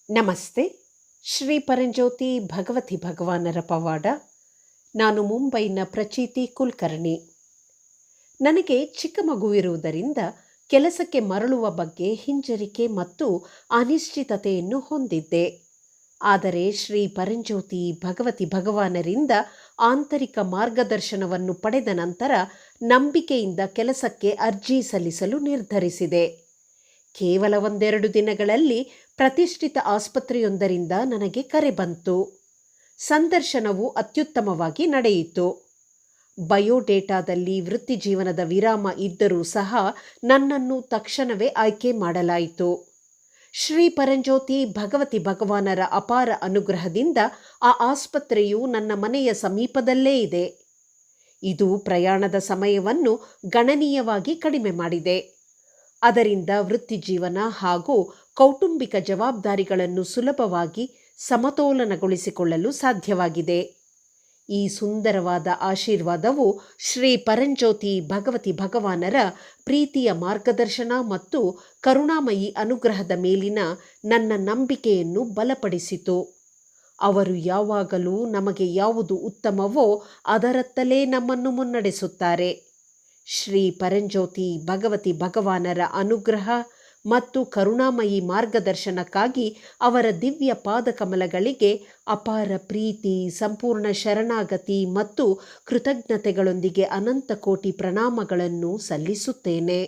ನಮಸ್ತೆ. ಶ್ರೀ ಪರಂಜ್ಯೋತಿ ಭಗವತಿ ಭಗವಾನರ ಪವಾಡ. ನಾನು ಮುಂಬೈನ ಪ್ರಚೀತಿ ಕುಲಕರ್ಣಿ. ನನಗೆ ಚಿಕ್ಕ ಮಗುವಿರುವುದರಿಂದ ಕೆಲಸಕ್ಕೆ ಮರಳುವ ಬಗ್ಗೆ ಹಿಂಜರಿಕೆ ಮತ್ತು ಅನಿಶ್ಚಿತತೆಯನ್ನು ಹೊಂದಿದ್ದೆ. ಆದರೆ ಶ್ರೀ ಪರಂಜ್ಯೋತಿ ಭಗವತಿ ಭಗವಾನರಿಂದ ಆಂತರಿಕ ಮಾರ್ಗದರ್ಶನವನ್ನು ಪಡೆದ ನಂತರ ನಂಬಿಕೆಯಿಂದ ಕೆಲಸಕ್ಕೆ ಅರ್ಜಿ ಸಲ್ಲಿಸಲು ನಿರ್ಧರಿಸಿದೆ. ಕೇವಲ 1-2 ದಿನಗಳಲ್ಲಿ ಪ್ರತಿಷ್ಠಿತ ಆಸ್ಪತ್ರೆಯೊಂದರಿಂದ ನನಗೆ ಕರೆ ಬಂತು. ಸಂದರ್ಶನವು ಅತ್ಯುತ್ತಮವಾಗಿ ನಡೆಯಿತು. ಬಯೋಡೇಟಾದಲ್ಲಿ ವೃತ್ತಿಜೀವನದ ವಿರಾಮ ಇದ್ದರೂ ಸಹ ನನ್ನನ್ನು ತಕ್ಷಣವೇ ಆಯ್ಕೆ ಮಾಡಲಾಯಿತು. ಶ್ರೀ ಪರಂಜ್ಯೋತಿ ಭಗವತಿ ಭಗವಾನರ ಅಪಾರ ಅನುಗ್ರಹದಿಂದ ಆ ಆಸ್ಪತ್ರೆಯು ನನ್ನ ಮನೆಯ ಸಮೀಪದಲ್ಲೇ ಇದೆ. ಇದು ಪ್ರಯಾಣದ ಸಮಯವನ್ನು ಗಣನೀಯವಾಗಿ ಕಡಿಮೆ ಮಾಡಿದೆ. ಅದರಿಂದ ವೃತ್ತಿಜೀವನ ಹಾಗೂ ಕೌಟುಂಬಿಕ ಜವಾಬ್ದಾರಿಗಳನ್ನು ಸುಲಭವಾಗಿ ಸಮತೋಲನಗೊಳಿಸಿಕೊಳ್ಳಲು ಸಾಧ್ಯವಾಗಿದೆ. ಈ ಸುಂದರವಾದ ಆಶೀರ್ವಾದವು ಶ್ರೀ ಪರಂಜ್ಯೋತಿ ಭಗವತಿ ಭಗವಾನರ ಪ್ರೀತಿಯ ಮಾರ್ಗದರ್ಶನ ಮತ್ತು ಕರುಣಾಮಯಿ ಅನುಗ್ರಹದ ಮೇಲಿನ ನನ್ನ ನಂಬಿಕೆಯನ್ನು ಬಲಪಡಿಸಿತು. ಅವರು ಯಾವಾಗಲೂ ನಮಗೆ ಯಾವುದು ಉತ್ತಮವೋ ಅದರತ್ತಲೇ ನಮ್ಮನ್ನು ಮುನ್ನಡೆಸುತ್ತಾರೆ. ಶ್ರೀ ಪರಂಜ್ಯೋತಿ ಭಗವತಿ ಭಗವಾನರ ಅನುಗ್ರಹ ಮತ್ತು ಕರುಣಾಮಯಿ ಮಾರ್ಗದರ್ಶನಕ್ಕಾಗಿ ಅವರ ದಿವ್ಯ ಪಾದಕಮಲಗಳಿಗೆ ಅಪಾರ ಪ್ರೀತಿ, ಸಂಪೂರ್ಣ ಶರಣಾಗತಿ ಮತ್ತು ಕೃತಜ್ಞತೆಗಳೊಂದಿಗೆ ಅನಂತ ಕೋಟಿ ಪ್ರಣಾಮಗಳನ್ನು ಸಲ್ಲಿಸುತ್ತೇನೆ.